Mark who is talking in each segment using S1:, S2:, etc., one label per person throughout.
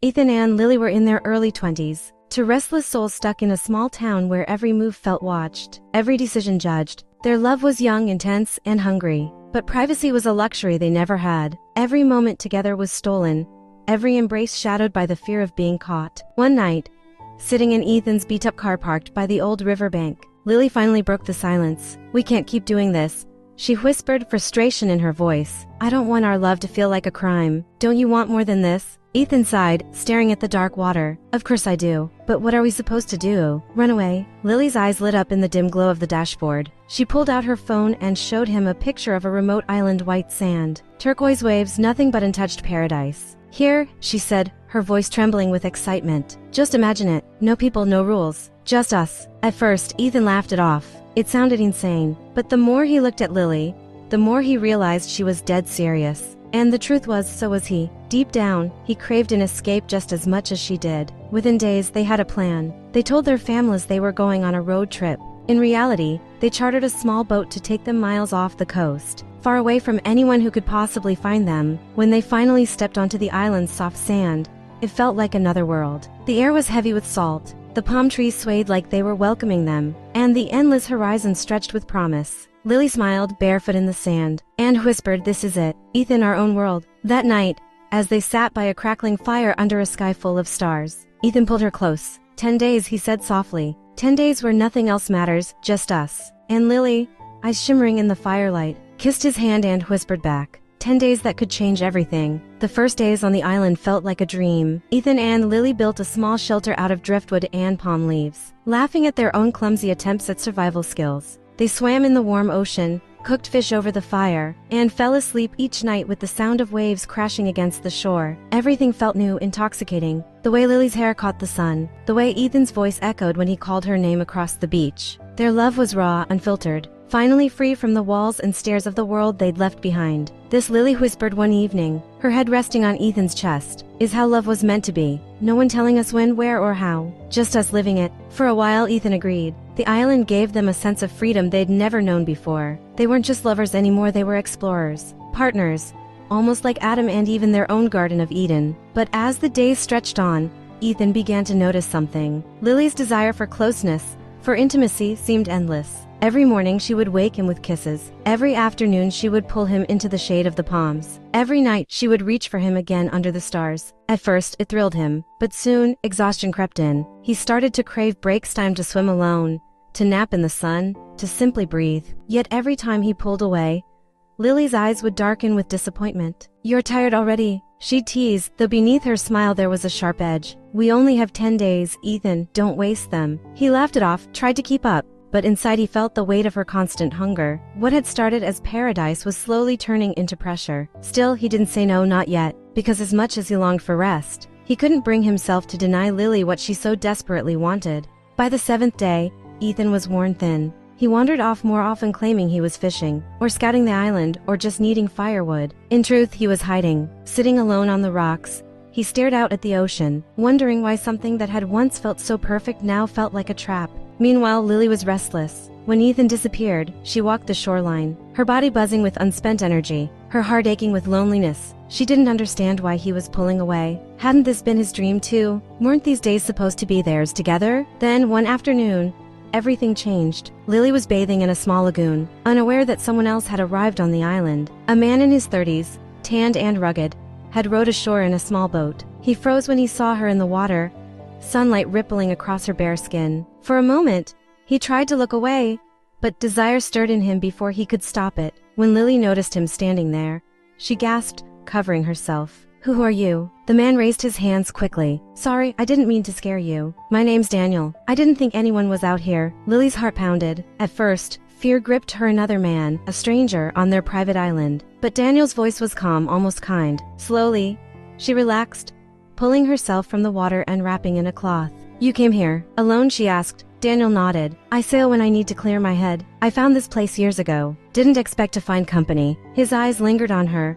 S1: Ethan and Lily were in their early 20s, two restless souls stuck in a small town where every move felt watched, every decision judged. Their love was young, intense, and hungry, but privacy was a luxury they never had. Every moment together was stolen, every embrace shadowed by the fear of being caught. One night, sitting in Ethan's beat-up car parked by the old riverbank, Lily finally broke the silence. "We can't keep doing this," she whispered, frustration in her voice. "I don't want our love to feel like a crime. Don't you want more than this?" Ethan sighed, staring at the dark water. "Of course I do. But what are we supposed to do? Run away?" Lily's eyes lit up in the dim glow of the dashboard. She pulled out her phone and showed him a picture of a remote island, white sand, turquoise waves, nothing but untouched paradise. "Here," she said, her voice trembling with excitement. "Just imagine it. No people, no rules. Just us." At first, Ethan laughed it off. It sounded insane. But the more he looked at Lily, the more he realized she was dead serious. And the truth was, so was he. Deep down, he craved an escape just as much as she did. Within days, they had a plan. They told their families they were going on a road trip. In reality, they chartered a small boat to take them miles off the coast, far away from anyone who could possibly find them. When they finally stepped onto the island's soft sand, it felt like another world. The air was heavy with salt. The palm trees swayed like they were welcoming them, and the endless horizon stretched with promise. Lily smiled, barefoot in the sand, and whispered, "This is it, Ethan, our own world." That night, as they sat by a crackling fire under a sky full of stars, Ethan pulled her close. 10 days, he said softly. 10 days where nothing else matters, just us. And Lily, eyes shimmering in the firelight, kissed his hand and whispered back, 10 days that could change everything. The first days on the island felt like a dream. Ethan and Lily built a small shelter out of driftwood and palm leaves, laughing at their own clumsy attempts at survival skills. They swam in the warm ocean, cooked fish over the fire, and fell asleep each night with the sound of waves crashing against the shore. Everything felt new, intoxicating. The way Lily's hair caught the sun, the way Ethan's voice echoed when he called her name across the beach. Their love was raw, unfiltered, finally free from the walls and stares of the world they'd left behind. This, Lily whispered one evening, her head resting on Ethan's chest, is how love was meant to be. No one telling us when, where, or how. Just us living it. For a while, Ethan agreed. The island gave them a sense of freedom they'd never known before. They weren't just lovers anymore, they were explorers, partners, almost like Adam and Eve in their own Garden of Eden. But as the days stretched on, Ethan began to notice something. Lily's desire for closeness, for intimacy, seemed endless. Every morning she would wake him with kisses. Every afternoon she would pull him into the shade of the palms. Every night she would reach for him again under the stars. At first it thrilled him, but soon exhaustion crept in. He started to crave breaks, time to swim alone, to nap in the sun, to simply breathe. Yet every time he pulled away, Lily's eyes would darken with disappointment. "You're tired already," she teased, though beneath her smile there was a sharp edge. "We only have 10 days, Ethan, don't waste them." He laughed it off, tried to keep up, but inside he felt the weight of her constant hunger. What had started as paradise was slowly turning into pressure. Still, he didn't say no, not yet, because as much as he longed for rest, he couldn't bring himself to deny Lily what she so desperately wanted. By the 7th day, Ethan was worn thin. He wandered off, more often claiming he was fishing, or scouting the island, or just needing firewood. In truth, he was hiding. Sitting alone on the rocks, he stared out at the ocean, wondering why something that had once felt so perfect now felt like a trap. Meanwhile, Lily was restless. When Ethan disappeared, she walked the shoreline, her body buzzing with unspent energy, her heart aching with loneliness. She didn't understand why he was pulling away. Hadn't this been his dream too? Weren't these days supposed to be theirs together? Then, one afternoon, everything changed. Lily was bathing in a small lagoon, unaware that someone else had arrived on the island. A man in his 30s, tanned and rugged, had rowed ashore in a small boat. He froze when he saw her in the water, sunlight rippling across her bare skin. For a moment, he tried to look away, but desire stirred in him before he could stop it. When Lily noticed him standing there, she gasped, covering herself. "Who are you?" The man raised his hands quickly. "Sorry, I didn't mean to scare you. My name's Daniel. I didn't think anyone was out here." Lily's heart pounded. At first, fear gripped her. Another man, a stranger, on their private island. But Daniel's voice was calm, almost kind. Slowly, she relaxed, pulling herself from the water and wrapping in a cloth. "You came here alone?" she asked. Daniel nodded. "I sail when I need to clear my head. I found this place years ago. Didn't expect to find company." His eyes lingered on her,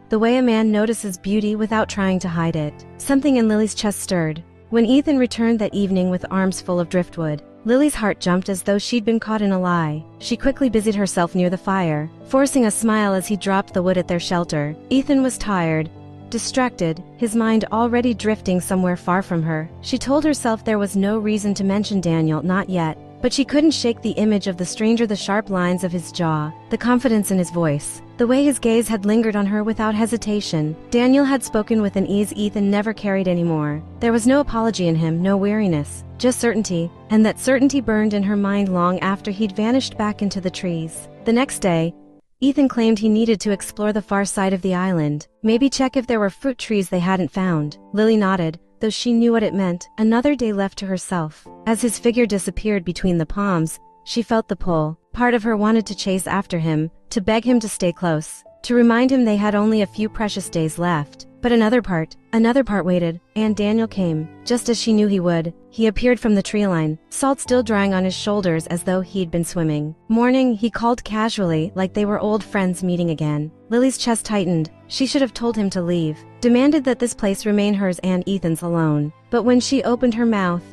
S1: the way a man notices beauty without trying to hide it. Something in Lily's chest stirred. When Ethan returned that evening with arms full of driftwood, Lily's heart jumped as though she'd been caught in a lie. She quickly busied herself near the fire, forcing a smile as he dropped the wood at their shelter. Ethan was tired, distracted, his mind already drifting somewhere far from her. She told herself there was no reason to mention Daniel, not yet. But she couldn't shake the image of the stranger, the sharp lines of his jaw, the confidence in his voice, the way his gaze had lingered on her without hesitation. Daniel had spoken with an ease Ethan never carried anymore. There was no apology in him, no weariness, just certainty, and that certainty burned in her mind long after he'd vanished back into the trees. The next day, Ethan claimed he needed to explore the far side of the island, maybe check if there were fruit trees they hadn't found. Lily nodded, though she knew what it meant. Another day left to herself. As his figure disappeared between the palms, she felt the pull. Part of her wanted to chase after him, to beg him to stay close, to remind him they had only a few precious days left. But another part waited, and Daniel came, just as she knew he would. He appeared from the tree line, salt still drying on his shoulders as though he'd been swimming. Morning, he called casually, like they were old friends meeting again. Lily's chest tightened. She should have told him to leave, demanded that this place remain hers and Ethan's alone. But when she opened her mouth,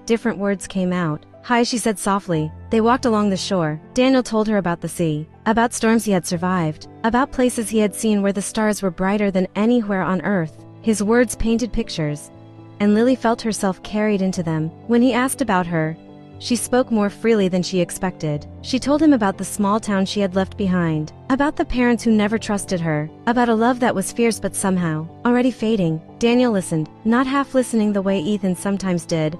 S1: different words came out. "Hi," she said softly. They walked along the shore. Daniel told her about the sea, about storms he had survived, about places he had seen where the stars were brighter than anywhere on earth. His words painted pictures, and Lily felt herself carried into them. When he asked about her, she spoke more freely than she expected. She told him about the small town she had left behind, about the parents who never trusted her, about a love that was fierce but somehow already fading. Daniel listened, not half listening the way Ethan sometimes did,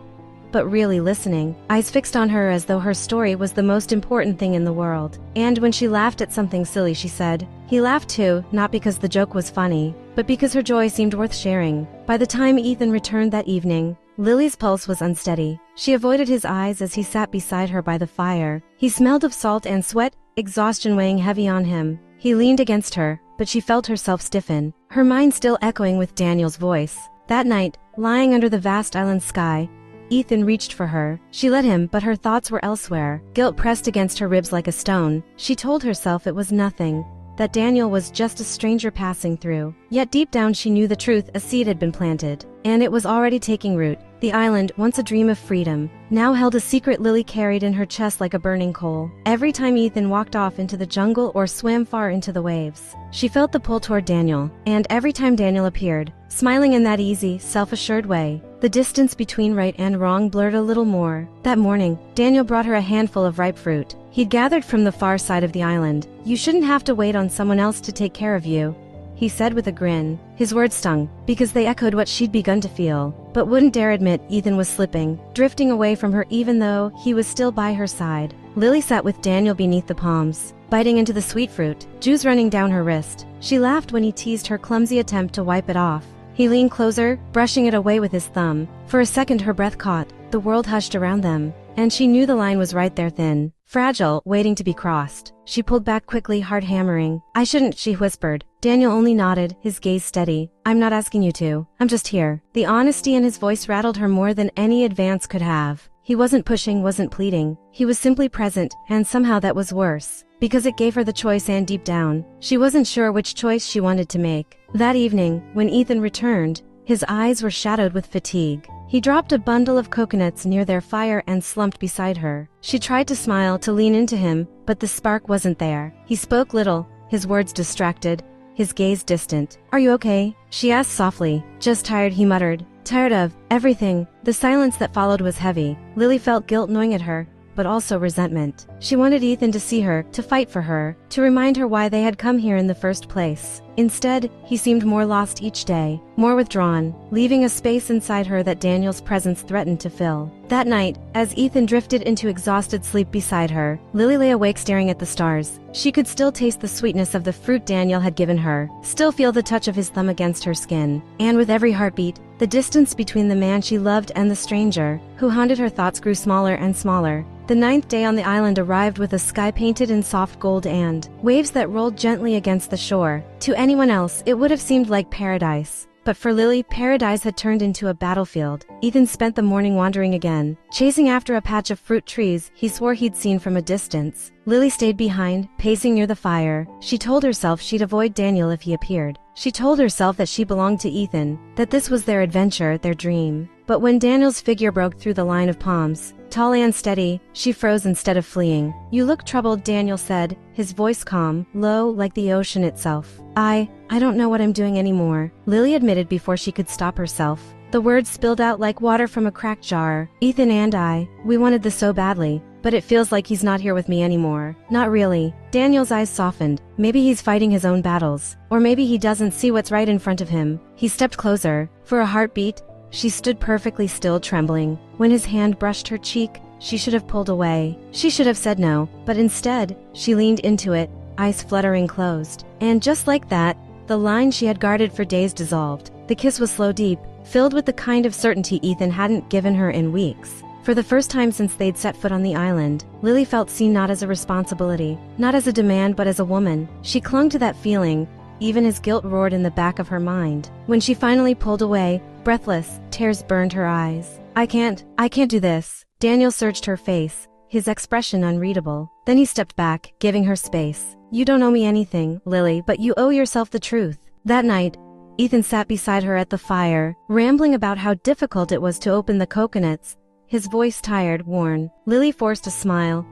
S1: but really listening, eyes fixed on her as though her story was the most important thing in the world. And when she laughed at something silly she said, he laughed too, not because the joke was funny, but because her joy seemed worth sharing. By the time Ethan returned that evening, Lily's pulse was unsteady. She avoided his eyes as he sat beside her by the fire. He smelled of salt and sweat, exhaustion weighing heavy on him. He leaned against her, but she felt herself stiffen, her mind still echoing with Daniel's voice. That night, lying under the vast island sky, Ethan reached for her. She let him, but her thoughts were elsewhere. Guilt pressed against her ribs like a stone. She told herself it was nothing, that Daniel was just a stranger passing through. Yet deep down she knew the truth. A seed had been planted, and it was already taking root. The island, once a dream of freedom, now held a secret Lily carried in her chest like a burning coal. Every time Ethan walked off into the jungle or swam far into the waves, she felt the pull toward Daniel. And every time Daniel appeared, smiling in that easy, self-assured way, the distance between right and wrong blurred a little more. That morning, Daniel brought her a handful of ripe fruit he'd gathered from the far side of the island. "You shouldn't have to wait on someone else to take care of you," he said with a grin. His words stung, because they echoed what she'd begun to feel, but wouldn't dare admit. Ethan was slipping, drifting away from her even though he was still by her side. Lily sat with Daniel beneath the palms, biting into the sweet fruit, juice running down her wrist. She laughed when he teased her clumsy attempt to wipe it off. He leaned closer, brushing it away with his thumb. For a second her breath caught, the world hushed around them, and she knew the line was right there, thin, fragile, waiting to be crossed. She pulled back quickly, heart hammering. "I shouldn't," she whispered. Daniel only nodded, his gaze steady. "I'm not asking you to. I'm just here." The honesty in his voice rattled her more than any advance could have. He wasn't pushing, wasn't pleading. He was simply present, and somehow that was worse, because it gave her the choice, and deep down, she wasn't sure which choice she wanted to make. That evening, when Ethan returned, his eyes were shadowed with fatigue. He dropped a bundle of coconuts near their fire and slumped beside her. She tried to smile, to lean into him, but the spark wasn't there. He spoke little, his words distracted, his gaze distant. "Are you okay?" she asked softly. "Just tired," he muttered. "Tired of everything." The silence that followed was heavy. Lily felt guilt gnawing at her, but also resentment. She wanted Ethan to see her, to fight for her, to remind her why they had come here in the first place. Instead, he seemed more lost each day, more withdrawn, leaving a space inside her that Daniel's presence threatened to fill. That night, as Ethan drifted into exhausted sleep beside her, Lily lay awake staring at the stars. She could still taste the sweetness of the fruit Daniel had given her, still feel the touch of his thumb against her skin. And with every heartbeat, the distance between the man she loved and the stranger who haunted her thoughts grew smaller and smaller. The 9th day on the island arrived with a sky painted in soft gold and waves that rolled gently against the shore. To anyone else, it would have seemed like paradise. But for Lily, paradise had turned into a battlefield. Ethan spent the morning wandering again, chasing after a patch of fruit trees he swore he'd seen from a distance. Lily stayed behind, pacing near the fire. She told herself she'd avoid Daniel if he appeared. She told herself that she belonged to Ethan, that this was their adventure, their dream. But when Daniel's figure broke through the line of palms, tall and steady, she froze instead of fleeing. "You look troubled," Daniel said, his voice calm, low like the ocean itself. I don't know what I'm doing anymore," Lily admitted before she could stop herself. The words spilled out like water from a cracked jar. "Ethan and we wanted this so badly, but it feels like he's not here with me anymore." "Not really." Daniel's eyes softened. Maybe he's fighting his own battles. Or maybe he doesn't see what's right in front of him. He stepped closer. For a heartbeat, she stood perfectly still, trembling. When his hand brushed her cheek, she should have pulled away. She should have said no, but instead, she leaned into it, eyes fluttering closed. And just like that, the line she had guarded for days dissolved. The kiss was slow, deep, filled with the kind of certainty Ethan hadn't given her in weeks. For the first time since they'd set foot on the island, Lily felt seen not as a responsibility, not as a demand, but as a woman. She clung to that feeling, even as guilt roared in the back of her mind. When she finally pulled away, breathless, tears burned her eyes. I can't do this." Daniel searched her face, his expression unreadable. Then he stepped back, giving her space. "You don't owe me anything, Lily, but you owe yourself the truth." That night, Ethan sat beside her at the fire, rambling about how difficult it was to open the coconuts, his voice tired, worn. Lily forced a smile,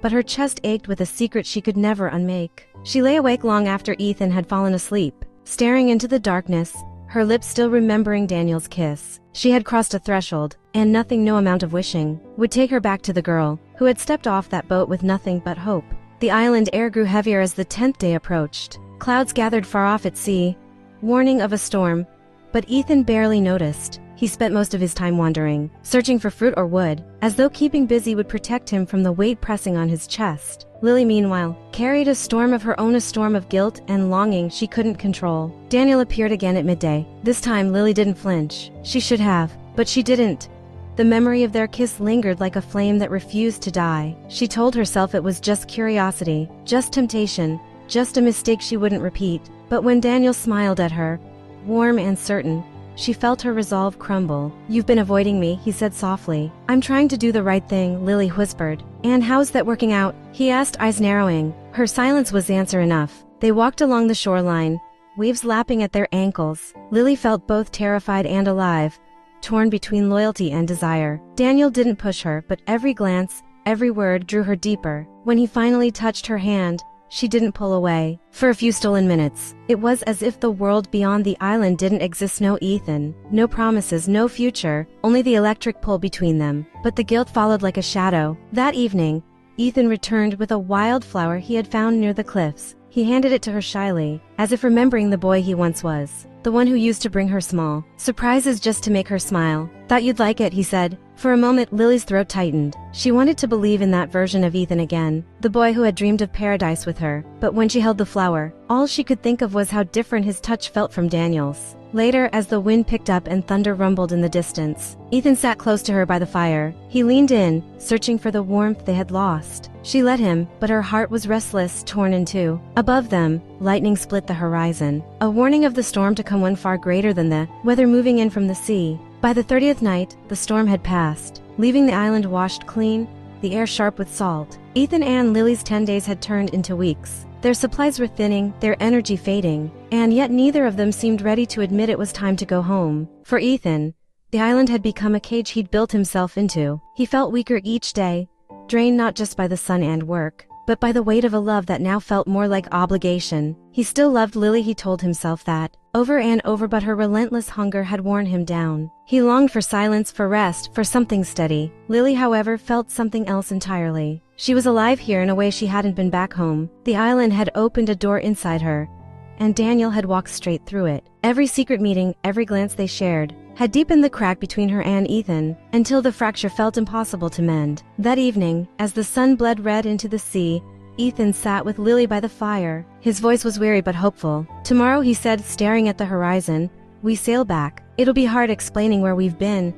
S1: but her chest ached with a secret she could never unmake. She lay awake long after Ethan had fallen asleep, staring into the darkness, her lips still remembering Daniel's kiss. She had crossed a threshold, and nothing, no amount of wishing, would take her back to the girl who had stepped off that boat with nothing but hope. The island air grew heavier as the 10th day approached. Clouds gathered far off at sea, warning of a storm, but Ethan barely noticed. He spent most of his time wandering, searching for fruit or wood, as though keeping busy would protect him from the weight pressing on his chest. Lily, meanwhile, carried a storm of her own, a storm of guilt and longing she couldn't control. Daniel appeared again at midday. This time Lily didn't flinch. She should have, but she didn't. The memory of their kiss lingered like a flame that refused to die. She told herself it was just curiosity, just temptation, just a mistake she wouldn't repeat. But when Daniel smiled at her, warm and certain, she felt her resolve crumble. "You've been avoiding me," he said softly. "I'm trying to do the right thing," Lily whispered. "And how's that working out?" he asked, eyes narrowing. Her silence was answer enough. They walked along the shoreline, waves lapping at their ankles. Lily felt both terrified and alive, torn between loyalty and desire. Daniel didn't push her, but every glance, every word drew her deeper. When he finally touched her hand, she didn't pull away. For a few stolen minutes, it was as if the world beyond the island didn't exist. No Ethan, no promises, no future, only the electric pull between them. But the guilt followed like a shadow. That evening, Ethan returned with a wildflower he had found near the cliffs. He handed it to her shyly, as if remembering the boy he once was, the one who used to bring her small surprises just to make her smile. "Thought you'd like it," he said. For a moment, Lily's throat tightened. She wanted to believe in that version of Ethan again, the boy who had dreamed of paradise with her. But when she held the flower, all she could think of was how different his touch felt from Daniel's. Later, as the wind picked up and thunder rumbled in the distance, Ethan sat close to her by the fire. He leaned in, searching for the warmth they had lost. She let him, but her heart was restless, torn in two. Above them, lightning split the horizon, a warning of the storm to come, one far greater than the weather moving in from the sea. By the 30th night, the storm had passed, leaving the island washed clean, the air sharp with salt. Ethan and Lily's 10 days had turned into weeks. Their supplies were thinning, their energy fading, and yet neither of them seemed ready to admit it was time to go home. For Ethan, the island had become a cage he'd built himself into. He felt weaker each day, drained not just by the sun and work, but by the weight of a love that now felt more like obligation. He still loved Lily, he told himself that, over and over, but her relentless hunger had worn him down. He longed for silence, for rest, for something steady. Lily, however, felt something else entirely. She was alive here in a way she hadn't been back home. The island had opened a door inside her, and Daniel had walked straight through it. Every secret meeting, every glance they shared, had deepened the crack between her and Ethan, until the fracture felt impossible to mend. That evening, as the sun bled red into the sea, Ethan sat with Lily by the fire. His voice was weary but hopeful. "Tomorrow," he said, staring at the horizon, "we sail back. It'll be hard explaining where we've been,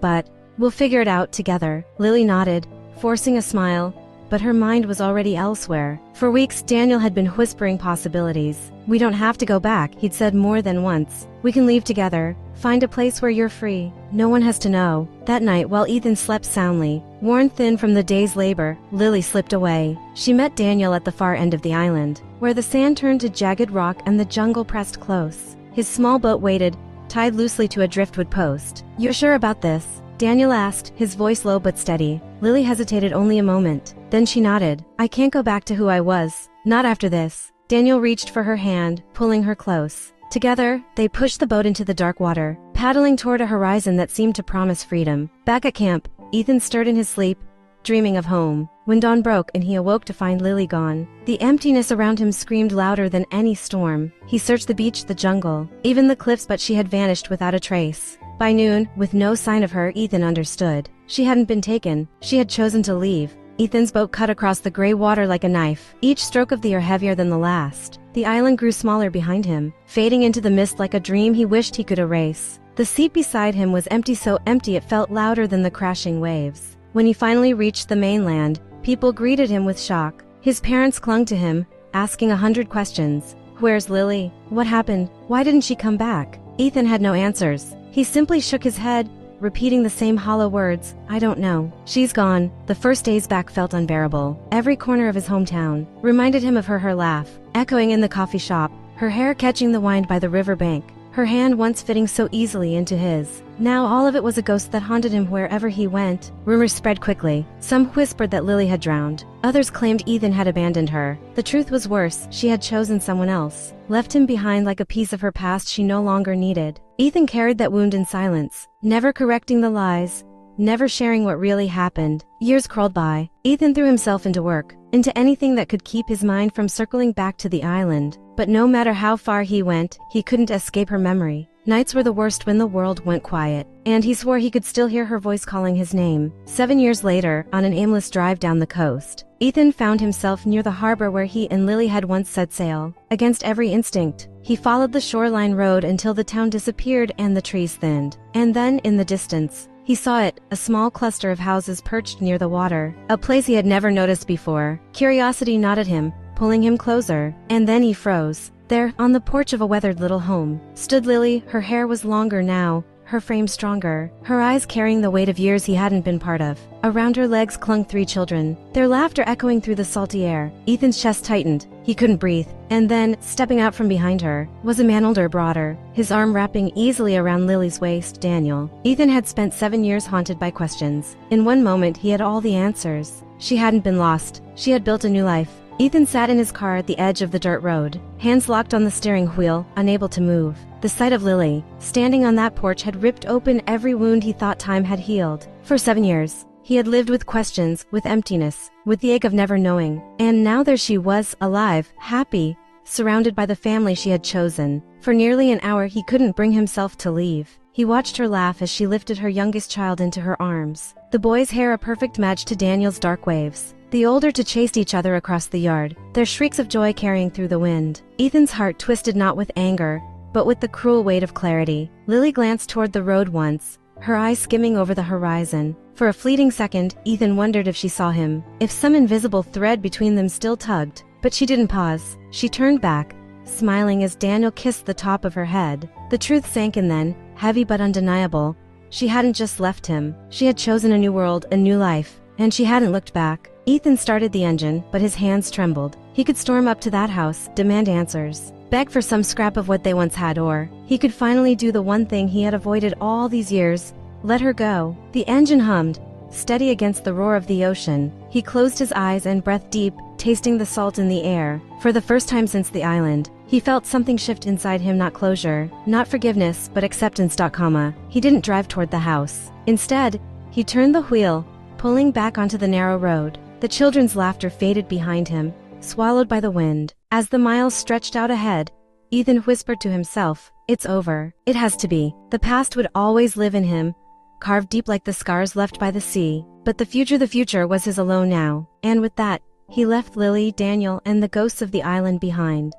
S1: but we'll figure it out together." Lily nodded, forcing a smile, but her mind was already elsewhere. For weeks, Daniel had been whispering possibilities. "We don't have to go back," he'd said more than once. "We can leave together, find a place where you're free. No one has to know." That night, while Ethan slept soundly, worn thin from the day's labor, Lily slipped away. She met Daniel at the far end of the island, where the sand turned to jagged rock and the jungle pressed close. His small boat waited, tied loosely to a driftwood post. "You're sure about this?" Daniel asked, his voice low but steady. Lily hesitated only a moment. Then she nodded. "I can't go back to who I was. Not after this." Daniel reached for her hand, pulling her close. Together, they pushed the boat into the dark water, paddling toward a horizon that seemed to promise freedom. Back at camp, Ethan stirred in his sleep, dreaming of home. When dawn broke and he awoke to find Lily gone, the emptiness around him screamed louder than any storm. He searched the beach, the jungle, even the cliffs, but she had vanished without a trace. By noon, with no sign of her, Ethan understood. She hadn't been taken. She had chosen to leave. Ethan's boat cut across the gray water like a knife, each stroke of the oar heavier than the last. The island grew smaller behind him, fading into the mist like a dream he wished he could erase. The seat beside him was empty, so empty it felt louder than the crashing waves. When he finally reached the mainland, people greeted him with shock. His parents clung to him, asking 100 questions. "Where's Lily? What happened? Why didn't she come back?" Ethan had no answers. He simply shook his head, repeating the same hollow words, "I don't know. She's gone." The first days back felt unbearable. Every corner of his hometown reminded him of her laugh, echoing in the coffee shop, her hair catching the wind by the river bank, her hand once fitting so easily into his. Now all of it was a ghost that haunted him wherever he went. Rumors spread quickly. Some whispered that Lily had drowned. Others claimed Ethan had abandoned her. The truth was worse. She had chosen someone else, left him behind like a piece of her past she no longer needed. Ethan carried that wound in silence, never correcting the lies, never sharing what really happened. Years crawled by. Ethan threw himself into work, into anything that could keep his mind from circling back to the island. But no matter how far he went, he couldn't escape her memory. Nights were the worst when the world went quiet, and he swore he could still hear her voice calling his name. 7 years later, on an aimless drive down the coast, Ethan found himself near the harbor where he and Lily had once set sail. Against every instinct, he followed the shoreline road until the town disappeared and the trees thinned. And then, in the distance, he saw it, a small cluster of houses perched near the water, a place he had never noticed before. Curiosity gnawed at him, pulling him closer, and then he froze. There, on the porch of a weathered little home, stood Lily. Her hair was longer now, her frame stronger, her eyes carrying the weight of years he hadn't been part of. Around her legs clung 3 children, their laughter echoing through the salty air. Ethan's chest tightened. He couldn't breathe. And then, stepping out from behind her, was a man older, broader, his arm wrapping easily around Lily's waist. Daniel. Ethan had spent 7 years haunted by questions. In one moment, he had all the answers. She hadn't been lost. She had built a new life. Ethan sat in his car at the edge of the dirt road, hands locked on the steering wheel, unable to move. The sight of Lily, standing on that porch, had ripped open every wound he thought time had healed. For 7 years, he had lived with questions, with emptiness, with the ache of never knowing. And now there she was, alive, happy, surrounded by the family she had chosen. For nearly an hour he couldn't bring himself to leave. He watched her laugh as she lifted her youngest child into her arms. The boy's hair a perfect match to Daniel's dark waves. The older two chased each other across the yard, their shrieks of joy carrying through the wind. Ethan's heart twisted not with anger, but with the cruel weight of clarity. Lily glanced toward the road once, her eyes skimming over the horizon. For a fleeting second, Ethan wondered if she saw him, if some invisible thread between them still tugged. But she didn't pause. She turned back, smiling as Daniel kissed the top of her head. The truth sank in then, heavy but undeniable. She hadn't just left him. She had chosen a new world, a new life, and she hadn't looked back. Ethan started the engine, but his hands trembled. He could storm up to that house, demand answers, beg for some scrap of what they once had, or he could finally do the one thing he had avoided all these years, let her go. The engine hummed, steady against the roar of the ocean. He closed his eyes and breathed deep, tasting the salt in the air. For the first time since the island, he felt something shift inside him, not closure, not forgiveness, but acceptance. He didn't drive toward the house. Instead, he turned the wheel, pulling back onto the narrow road. The children's laughter faded behind him, swallowed by the wind. As the miles stretched out ahead, Ethan whispered to himself, "It's over. It has to be." The past would always live in him, carved deep like the scars left by the sea. But the future was his alone now. And with that, he left Lily, Daniel, and the ghosts of the island behind.